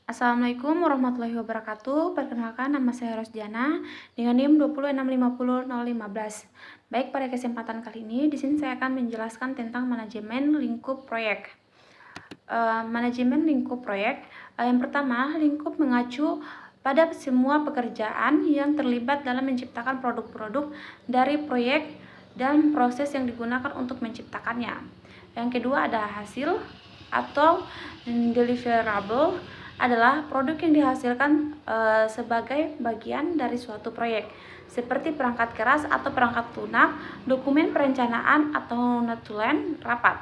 Assalamualaikum warahmatullahi wabarakatuh. Perkenalkan, nama saya Rosdiana dengan NIM 206500015. Baik, pada kesempatan kali ini di sini saya akan menjelaskan tentang manajemen lingkup proyek. Manajemen lingkup proyek. Yang pertama, lingkup mengacu pada semua pekerjaan yang terlibat dalam menciptakan produk-produk dari proyek dan proses yang digunakan untuk menciptakannya. Yang kedua ada hasil atau deliverable, adalah produk yang dihasilkan sebagai bagian dari suatu proyek, seperti perangkat keras atau perangkat lunak, dokumen perencanaan atau notulen rapat.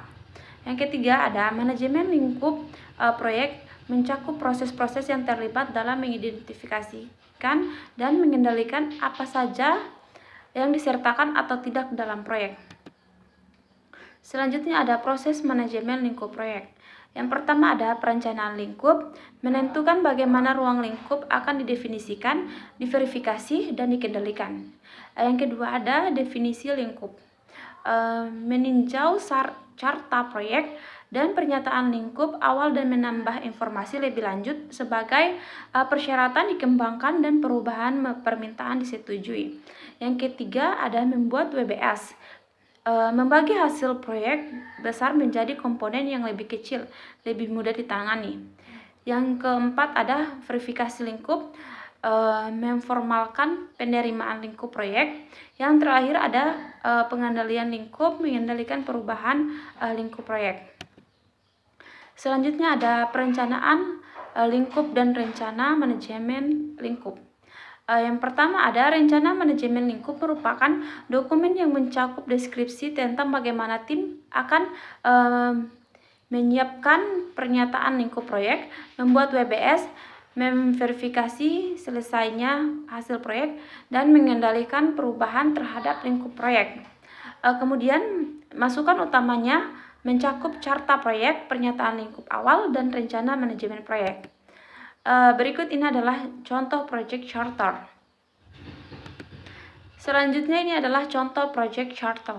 Yang ketiga ada manajemen lingkup proyek, mencakup proses-proses yang terlibat dalam mengidentifikasikan dan mengendalikan apa saja yang disertakan atau tidak dalam proyek. Selanjutnya ada proses manajemen lingkup proyek. Yang pertama ada perencanaan lingkup, menentukan bagaimana ruang lingkup akan didefinisikan, diverifikasi, dan dikendalikan. Yang kedua ada definisi lingkup, meninjau carta proyek dan pernyataan lingkup awal dan menambah informasi lebih lanjut sebagai persyaratan dikembangkan dan perubahan permintaan disetujui. Yang ketiga ada membuat WBS, membagi hasil proyek besar menjadi komponen yang lebih kecil, lebih mudah ditangani. Yang keempat ada verifikasi lingkup, memformalkan penerimaan lingkup proyek. Yang terakhir ada pengendalian lingkup, mengendalikan perubahan lingkup proyek. Selanjutnya ada perencanaan lingkup dan rencana manajemen lingkup. Yang pertama ada rencana manajemen lingkup, merupakan dokumen yang mencakup deskripsi tentang bagaimana tim akan menyiapkan pernyataan lingkup proyek, membuat WBS, memverifikasi selesainya hasil proyek, dan mengendalikan perubahan terhadap lingkup proyek. Kemudian masukan utamanya mencakup carta proyek, pernyataan lingkup awal, dan rencana manajemen proyek. Berikut ini adalah contoh project charter. Selanjutnya ini adalah contoh project charter.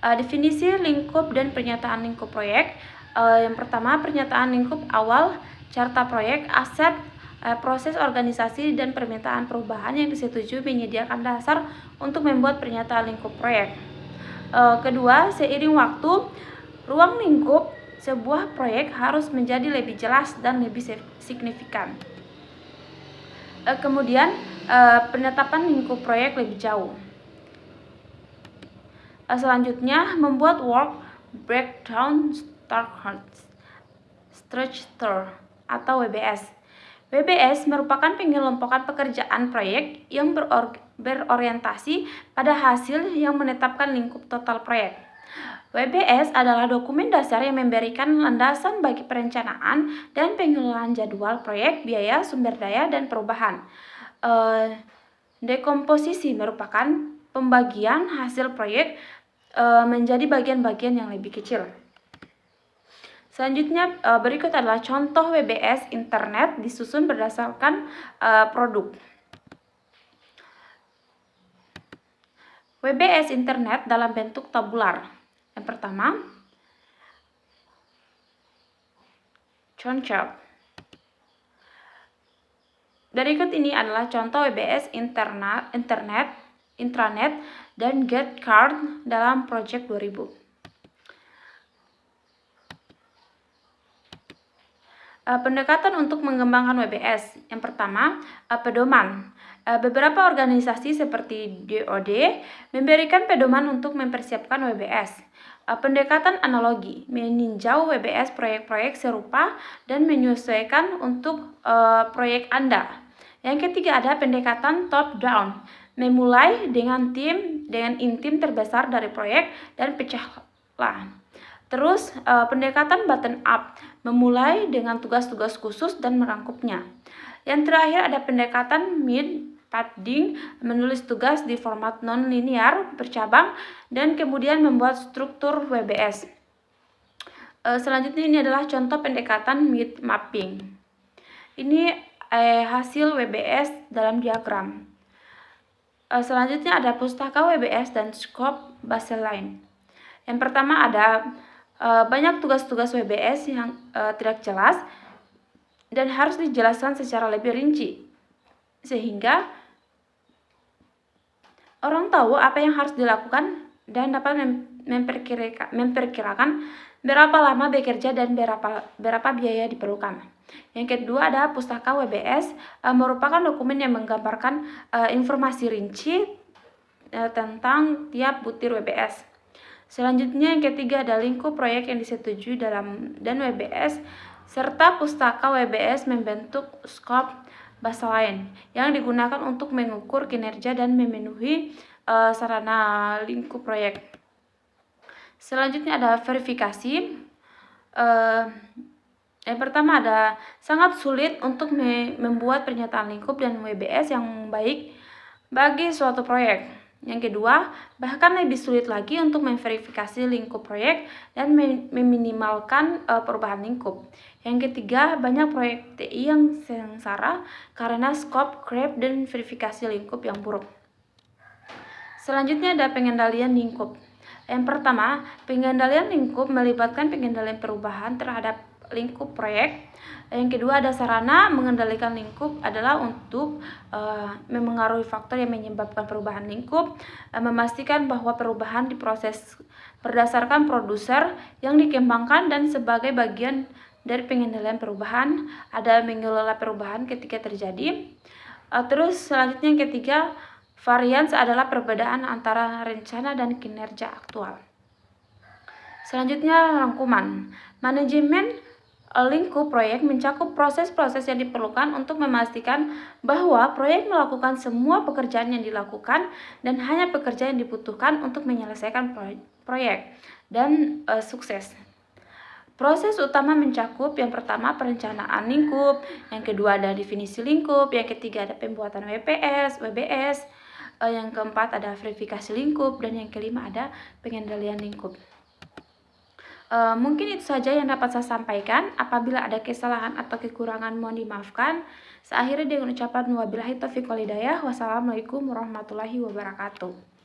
Definisi lingkup dan pernyataan lingkup proyek. Yang pertama, pernyataan lingkup awal, carta proyek, aset, proses organisasi, dan permintaan perubahan yang disetujui menyediakan dasar untuk membuat pernyataan lingkup proyek. Kedua, seiring waktu, ruang lingkup sebuah proyek harus menjadi lebih jelas dan lebih signifikan. Kemudian penetapan lingkup proyek lebih jauh. Selanjutnya membuat work breakdown structure atau WBS. WBS merupakan pengelompokan pekerjaan proyek yang berorientasi pada hasil yang menetapkan lingkup total proyek. WBS adalah dokumen dasar yang memberikan landasan bagi perencanaan dan pengelolaan jadwal proyek, biaya, sumber daya, dan perubahan. Dekomposisi merupakan pembagian hasil proyek menjadi bagian-bagian yang lebih kecil. Selanjutnya berikut adalah contoh WBS internet disusun berdasarkan produk. WBS internet dalam bentuk tabular. Yang pertama, contoh. Berikut ini adalah contoh WBS internet, intranet, dan get card dalam Project 2000. Pendekatan untuk mengembangkan WBS. Yang pertama, pedoman. Beberapa organisasi seperti DoD memberikan pedoman untuk mempersiapkan WBS. Pendekatan analogi, meninjau WBS proyek-proyek serupa dan menyesuaikan untuk proyek Anda. Yang ketiga ada pendekatan top down, memulai dengan intim terbesar dari proyek dan pecahlah. Terus pendekatan bottom up, memulai dengan tugas-tugas khusus dan merangkumnya. Yang terakhir ada pendekatan mid padding, menulis tugas di format non-linear bercabang dan kemudian membuat struktur WBS. Selanjutnya ini adalah contoh pendekatan mid mapping. Ini hasil WBS dalam diagram. Selanjutnya ada pustaka WBS dan scope baseline. Yang pertama ada banyak tugas-tugas WBS yang tidak jelas. dan harus dijelaskan secara lebih rinci, sehingga orang tahu apa yang harus dilakukan dan dapat memperkirakan berapa lama bekerja dan berapa biaya diperlukan. Yang kedua ada pustaka WBS, merupakan dokumen yang menggambarkan informasi rinci tentang tiap butir WBS. Selanjutnya yang ketiga ada lingkup proyek yang disetujui dan WBS, serta pustaka WBS membentuk skop baseline yang digunakan untuk mengukur kinerja dan memenuhi sarana lingkup proyek. Selanjutnya ada verifikasi. Yang pertama ada sangat sulit untuk membuat pernyataan lingkup dan WBS yang baik bagi suatu proyek. Yang kedua, bahkan lebih sulit lagi untuk memverifikasi lingkup proyek dan meminimalkan perubahan lingkup. Yang ketiga, banyak proyek TI yang sengsara karena scope, creep, dan verifikasi lingkup yang buruk. Selanjutnya ada pengendalian lingkup. Yang pertama, pengendalian lingkup melibatkan pengendalian perubahan terhadap lingkup proyek. Yang kedua ada sarana mengendalikan lingkup adalah untuk memengaruhi faktor yang menyebabkan perubahan lingkup, memastikan bahwa perubahan diproses berdasarkan produser yang dikembangkan dan sebagai bagian dari pengendalian perubahan, ada mengelola perubahan ketika terjadi. Terus selanjutnya yang ketiga, varians adalah perbedaan antara rencana dan kinerja aktual. Selanjutnya rangkuman. Manajemen lingkup proyek mencakup proses-proses yang diperlukan untuk memastikan bahwa proyek melakukan semua pekerjaan yang dilakukan dan hanya pekerjaan yang dibutuhkan untuk menyelesaikan proyek dan sukses. Proses utama mencakup yang pertama perencanaan lingkup, yang kedua ada definisi lingkup, yang ketiga ada pembuatan WBS, yang keempat ada verifikasi lingkup, dan yang kelima ada pengendalian lingkup. Mungkin itu saja yang dapat saya sampaikan. Apabila ada kesalahan atau kekurangan mohon dimaafkan. Saya akhiri dengan ucapan wabillahi taufiq wal hidayah. Wassalamualaikum warahmatullahi wabarakatuh.